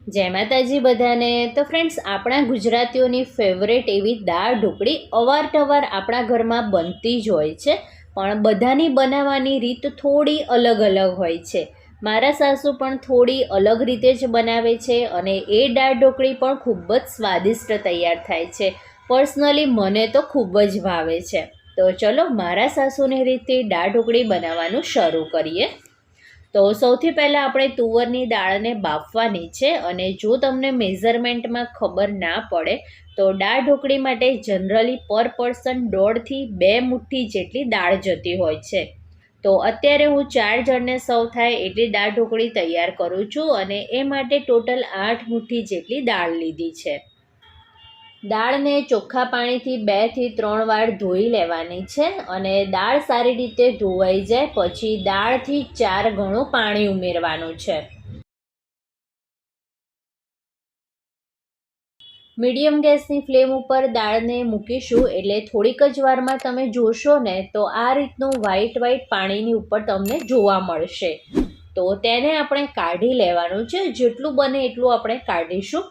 જય માતાજી બધાને। તો ફ્રેન્ડ્સ, આપણા ગુજરાતીઓની ફેવરેટ એવી દાળ ઢોકળી અવારનવાર આપણા ઘરમાં બનતી જ હોય છે, પણ બધાની બનાવવાની રીત થોડી અલગ અલગ હોય છે। મારા સાસુ પણ થોડી અલગ રીતે જ બનાવે છે અને એ દાળ ઢોકળી પણ ખૂબ જ સ્વાદિષ્ટ તૈયાર થાય છે। પર્સનલી મને તો ખૂબ જ ભાવે છે। તો ચલો મારા સાસુની રીતે દાળ ઢોકળી બનાવવાનું શરૂ કરીએ। તો સૌથી પહેલાં આપણે તુવરની દાળને બાફવાની છે, અને જો તમને મેઝરમેન્ટમાં ખબર ના પડે તો દાળ ઢોકળી માટે જનરલી પર પર્સન 1.5 થી 2 મુઠ્ઠી જેટલી દાળ જતી હોય છે। તો અત્યારે હું 4 જણને સર્વ થાય એટલી દાળ ઢોકળી તૈયાર કરું છું, અને એ માટે ટોટલ 8 મુઠ્ઠી જેટલી દાળ લીધી છે। દાળને ચોખ્ખા પાણીથી 2 થી 3 વાર ધોઈ લેવાની છે, અને દાળ સારી રીતે ધોવાઈ જાય પછી દાળથી 4 ગણું પાણી ઉમેરવાનું છે। મીડિયમ ગેસની ફ્લેમ ઉપર દાળને મૂકીશું એટલે થોડીક જ વારમાં તમે જોશો ને તો આ રીતનું વ્હાઈટ પાણીની ઉપર તમને જોવા મળશે। તો તેને આપણે કાઢી લેવાનું છે, જેટલું બને એટલું આપણે કાઢીશું,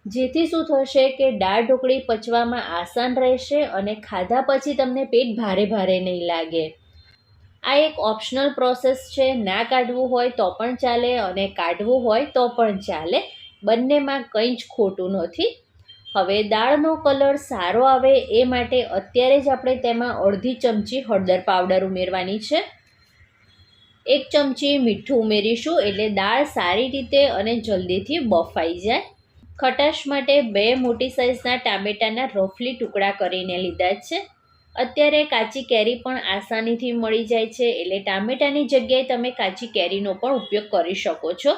જેથી શું થશે કે દાળ ઢોકળી પચવામાં આસાન રહેશે અને ખાધા પછી તમને પેટ ભારે ભારે નહીં લાગે। આ એક ઓપ્શનલ પ્રોસેસ છે, ના કાઢવું હોય તો પણ ચાલે અને કાઢવું હોય તો પણ ચાલે, બંનેમાં કંઈ જ ખોટું નથી। હવે દાળનો કલર સારો આવે એ માટે અત્યારે જ આપણે તેમાં અડધી ચમચી હળદર પાવડર ઉમેરવાની છે, 1 ચમચી મીઠું ઉમેરીશું એટલે દાળ સારી રીતે અને જલ્દીથી બફાઈ જાય। ખટાશ માટે 2 મોટી સાઇઝના ટામેટાના રફલી ટુકડા કરીને લીધા છે। અત્યારે કાચી કેરી પણ આસાનીથી મળી જાય છે, એટલે ટામેટાની જગ્યાએ તમે કાચી કેરીનો પણ ઉપયોગ કરી શકો છો।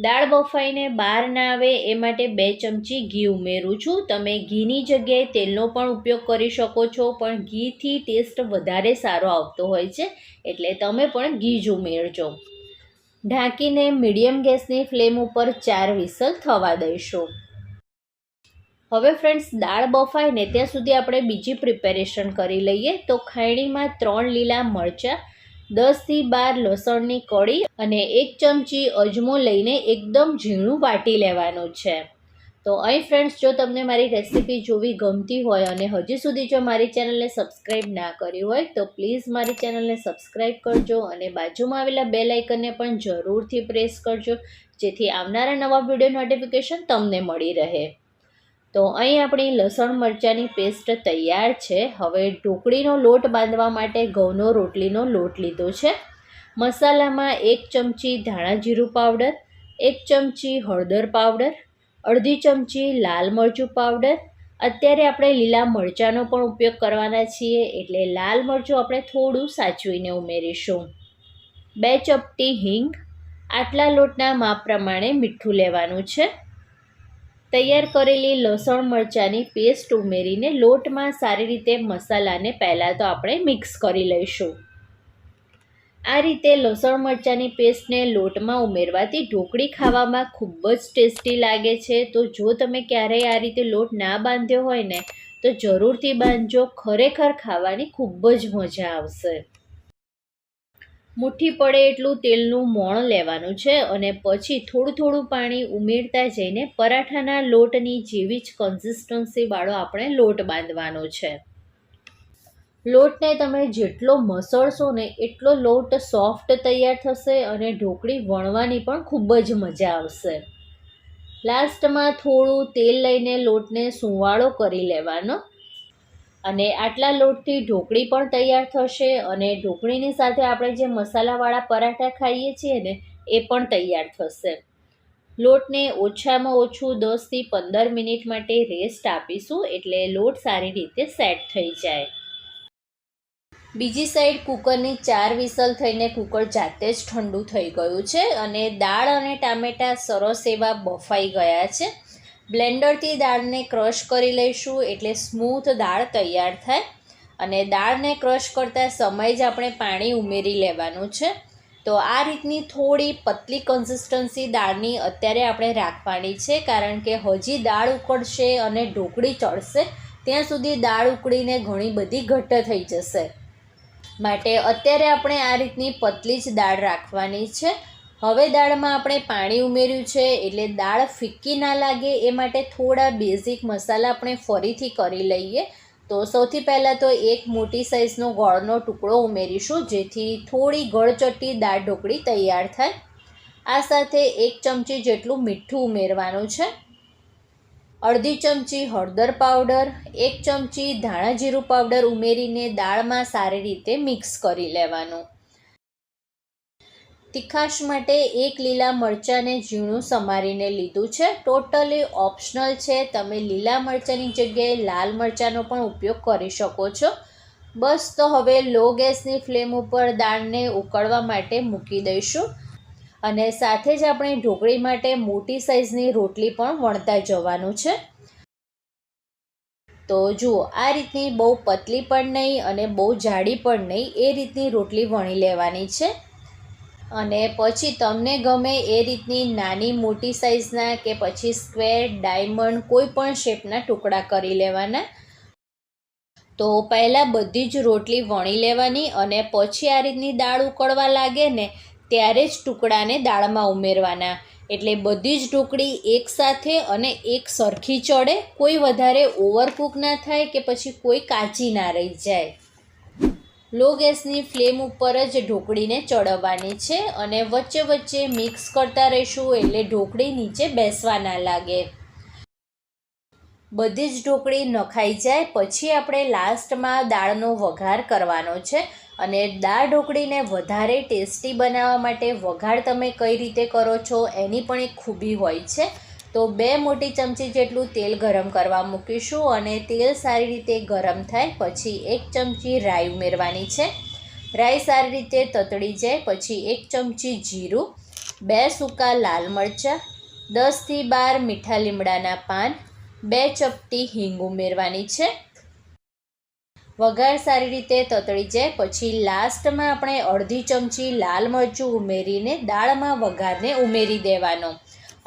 દાળ બફાઈને બહાર ના આવે એ માટે 2 ચમચી ઘી ઉમેરું છું। તમે ઘીની જગ્યાએ તેલનો પણ ઉપયોગ કરી શકો છો, પણ ઘીથી ટેસ્ટ વધારે સારો આવતો હોય છે, એટલે તમે પણ ઘી જ ઉમેરજો। ઢાંકીને મીડિયમ ગેસની ફ્લેમ ઉપર 4 વિસલ થવા દઈશું। હવે ફ્રેન્ડ્સ, દાળ બફાય ને ત્યાં સુધી આપણે બીજી પ્રિપેરેશન કરી લઈએ। તો ખાયણીમાં 3 લીલા મરચાં, 10 થી 12 લસણની કળી અને 1 ચમચી અજમો લઈને એકદમ ઝીણું વાટી લેવાનું છે। તો અહીં ફ્રેન્ડ્સ, જો તમને મારી રેસીપી જોવી ગમતી હોય અને હજી સુધી જો મારી ચેનલને સબસ્ક્રાઈબ ના કરી હોય તો પ્લીઝ મારી ચેનલને સબસ્ક્રાઈબ કરજો અને બાજુમાં આવેલા બેલ આઇકનને પણ જરૂરથી પ્રેસ કરજો, જેથી આવનારા નવા વિડીયો નોટિફિકેશન તમને મળી રહે। તો અહીં આપણી લસણ મરચાંની પેસ્ટ તૈયાર છે। હવે ઢોકળીનો લોટ બાંધવા માટે ઘઉંનો રોટલીનો લોટ લીધો છે। મસાલામાં 1 ચમચી ધાણા જીરું પાવડર, 1 ચમચી હળદર પાવડર, અડધી ચમચી લાલ મરચું પાવડર। અત્યારે આપણે લીલા મરચાંનો પણ ઉપયોગ કરવાના છીએ, એટલે લાલ મરચું આપણે થોડું સાચવીને ઉમેરીશું। 2 ચપટી હિંગ, આટલા લોટના માપ પ્રમાણે મીઠું લેવાનું છે। તૈયાર કરેલી લસણ મરચાંની પેસ્ટ ઉમેરીને લોટમાં સારી રીતે મસાલાને પહેલાં તો આપણે મિક્સ કરી લઈશું। આ રીતે લસણ મરચાંની પેસ્ટને લોટમાં ઉમેરવાથી ઢોકળી ખાવામાં ખૂબ જ ટેસ્ટી લાગે છે। તો જો તમે ક્યારેય આ રીતે લોટ ના બાંધ્યો હોય ને તો જરૂરથી બાંધજો, ખરેખર ખાવાની ખૂબ જ મજા આવશે। મુઠ્ઠી પડે એટલું તેલનું મોણ લેવાનું છે, અને પછી થોડું થોડું પાણી ઉમેરતા જઈને પરાઠાના લોટની જેવી જ કન્સિસ્ટન્સીવાળો આપણે લોટ બાંધવાનો છે। લોટને તમે જેટલો મસળશો ને એટલો લોટ સોફ્ટ તૈયાર થશે અને ઢોકળી વણવાની પણ ખૂબ જ મજા આવશે। લાસ્ટમાં થોડું તેલ લઈને લોટને સુંવાળો કરી લેવાનો, અને આટલા લોટથી ઢોકળી પણ તૈયાર થશે, અને ઢોકળીની સાથે આપણે જે મસાલાવાળા પરાઠા ખાઈએ છીએ ને એ પણ તૈયાર થશે। લોટને ઓછામાં ઓછું 10 થી 15 મિનિટ માટે રેસ્ટ આપીશું, એટલે લોટ સારી રીતે સેટ થઈ જાય। બીજી સાઈડ કુકરની 4 વિસલ થઈને કુકર જાતે જ ઠંડુ થઈ ગયું છે, અને દાળ અને ટામેટાં સરસ એવા બફાઈ ગયા છે। બ્લેન્ડરથી દાળને ક્રશ કરી લઈશું એટલે સ્મૂથ દાળ તૈયાર થાય, અને દાળને ક્રશ કરતા સમયે જ આપણે પાણી ઉમેરી લેવાનું છે। તો આ રીતની થોડી પતલી કન્સિસ્ટન્સી દાળની અત્યારે આપણે રાખવાની છે, કારણ કે હજી દાળ ઉકળશે અને ઢોકળી ચડશે ત્યાં સુધી દાળ ઉકળીને ઘણી બધી ઘટ્ટ થઈ જશે, માટે અત્યારે આપણે આ રીતની પતલી જ દાળ રાખવાની છે। હવે દાળમાં આપણે પાણી ઉમેર્યું છે એટલે દાળ ફીક્કી ના લાગે એ માટે થોડા બેઝિક મસાલા આપણે ફરીથી કરી લઈએ. તો સૌથી પહેલાં તો એક મોટી સાઇઝનો ગોળનો ટુકડો ઉમેરીશું, જેથી થોડી ગળચટ્ટી દાળ ઢોકળી તૈયાર થાય. આ સાથે 1 ચમચી જેટલું મીઠું ઉમેરવાનું છે, અડધી ચમચી હળદર પાવડર, 1 ચમચી ધાણા જીરું પાવડર ઉમેરીને દાળમાં સારી રીતે મિક્સ કરી લેવાનું. તીખાશ માટે 1 લીલા મરચાંને ઝીણું સમારીને લીધું છે. ટોટલી ઓપ્શનલ છે, તમે લીલા મરચાંની જગ્યાએ લાલ મરચાંનો પણ ઉપયોગ કરી શકો છો. બસ તો હવે લો ગેસની ફ્લેમ ઉપર દાળને ઉકળવા માટે મૂકી દઈશું અને સાથે જ આપણે ઢોકળી માટે મોટી સાઇઝની રોટલી પણ વણતા જવાનું છે. તો જુઓ, આ રીતની બહુ પતલી પણ નહીં અને બહુ જાડી પણ નહીં, એ રીતની રોટલી વણી લેવાની છે. અને પછી તમને ગમે એ રીતની નાની મોટી સાઇઝના કે પછી સ્ક્વેર, ડાયમંડ કોઈ પણ શેપના ટુકડા કરી લેવાના. તો પહેલાં બધી જ રોટલી વણી લેવાની અને પછી આ રીતની દાળ ઉકળવા લાગે ને ત્યારે જ ટુકડાને દાળમાં ઉમેરવાના. એટલે બધી જ ઢોકળી એકસાથે અને એક સરખી ચડે, કોઈ વધારે ઓવરકુક ના થાય કે પછી કોઈ કાચી ના રહી જાય. લો ગેસની ફ્લેમ ઉપર જ ઢોકળીને ચડવવાની છે અને વચ્ચે વચ્ચે મિક્સ કરતા રહીશું એટલે ઢોકળી નીચે બેસવા ના લાગે. બધી જ ઢોકળી નખાઈ જાય પછી આપણે લાસ્ટમાં દાળનો વઘાર કરવાનો છે. અને દાળ ઢોકળીને વધારે ટેસ્ટી બનાવવા માટે વઘાર તમે કઈ રીતે કરો છો એની પણ એક ખૂબી હોય છે. તો 2 મોટી ચમચી જેટલું તેલ ગરમ કરવા મૂકીશું અને તેલ સારી રીતે ગરમ થાય પછી 1 ચમચી રાઈ ઉમેરવાની છે. રાઈ સારી રીતે તતડી જાય પછી 1 ચમચી જીરું, 2 સૂકા લાલ મરચાં, 10થી 12 મીઠા લીમડાના પાન, 2 ચપટી હિંગ ઉમેરવાની છે. વઘાર સારી રીતે તતડી જાય પછી લાસ્ટમાં આપણે અડધી ચમચી લાલ મરચું ઉમેરીને દાળમાં વઘારને ઉમેરી દેવાનો.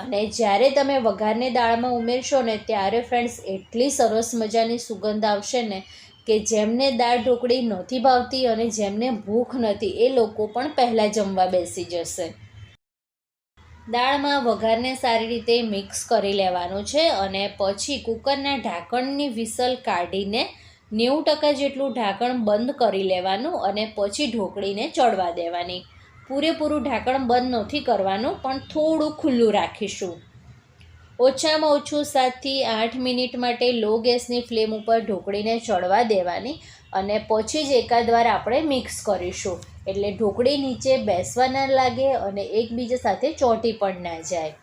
અને જ્યારે તમે વઘારને દાળમાં ઉમેરશો ને ત્યારે ફ્રેન્ડ્સ એટલી સરસ મજાની સુગંધ આવશે ને કે જેમને દાળ ઢોકળી નથી ભાવતી અને જેમને ભૂખ નથી એ લોકો પણ પહેલાં જમવા બેસી જશે. દાળમાં વઘારને સારી રીતે મિક્સ કરી લેવાનું છે અને પછી કુકરના ઢાંકણની વિસલ કાઢીને 90% જેટલું ઢાંકણ બંધ કરી લેવાનું અને પછી ઢોકળીને ચડવા દેવાની. પૂરેપૂરું ઢાંકણ બંધ નથી કરવાનું પણ થોડું ખુલ્લું રાખીશું. ઓછામાં ઓછું 7થી 8 મિનિટ માટે લો ગેસની ફ્લેમ ઉપર ઢોકળીને ચડવા દેવાની અને પછી જ એકાદ વાર આપણે મિક્સ કરીશું એટલે ઢોકળી નીચે બેસવા ના લાગે અને એકબીજા સાથે ચોંટી પણ ના જાય.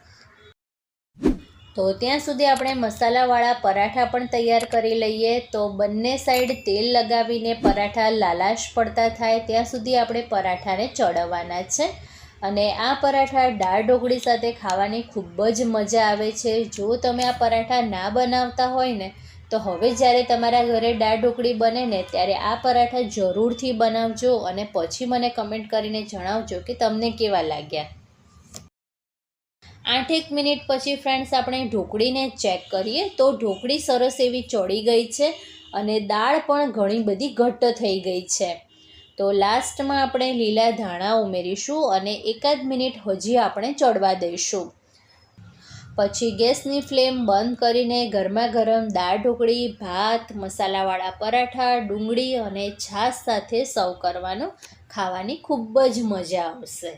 તો ત્યાં સુધી આપણે મસાલાવાળા પરાઠા પણ તૈયાર કરી લઈએ. તો બંને સાઈડ તેલ લગાવીને પરાઠા લાલાશ પડતા થાય ત્યાં સુધી આપણે પરાઠાને ચડવવાના છે. અને આ પરાઠા દાળ ઢોકળી સાથે ખાવાની ખૂબ જ મજા આવે છે. જો તમે આ પરાઠા ના બનાવતા હોય ને તો હવે જ્યારે તમારા ઘરે દાળ ઢોકળી બને ને ત્યારે આ પરાઠા જરૂરથી બનાવજો અને પછી મને કમેન્ટ કરીને જણાવજો કે તમને કેવા લાગ્યા. 8 મિનિટ પછી ફ્રેન્ડ્સ આપણે ઢોકળીને ચેક કરીએ તો ઢોકળી સરસ એવી ચડી ગઈ છે અને દાળ પણ ઘણી બધી ઘટ્ટ થઈ ગઈ છે. તો લાસ્ટમાં આપણે લીલા ધાણા ઉમેરીશું અને એકાદ મિનિટ હજી આપણે ચડવા દઈશું. પછી ગેસની ફ્લેમ બંધ કરીને ગરમા ગરમ દાળ ઢોકળી, ભાત, મસાલાવાળા પરાઠા, ડુંગળી અને છાશ સાથે સર્વ કરવાનું. ખાવાની ખૂબ જ મજા આવશે.